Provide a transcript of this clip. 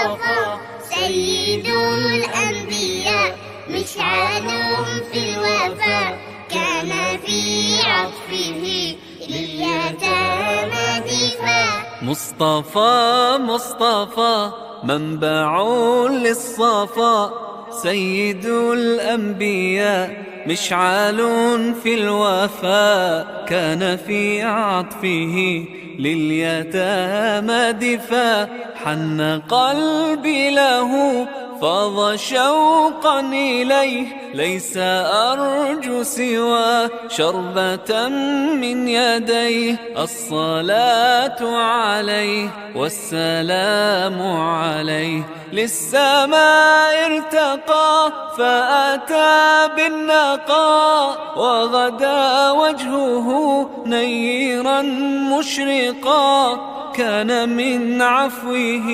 المصطفى سيد الأنبياء، مشعل في الوفاء، كان في عطفه لليتامى دفاع. مصطفى مصطفى منبع للصفا، سيد الأنبياء، مشعل في الوفاء، كان في عطفه لليتامى دفاع. حن قلبي له فاض شوقا إليه، ليس أرجو سوى شربة من يديه. الصلاة عليه والسلام عليه، للسماء ارتقى فأتى بالنقاء، وغدا وجهه نيرا مشرقا، كان من عفوه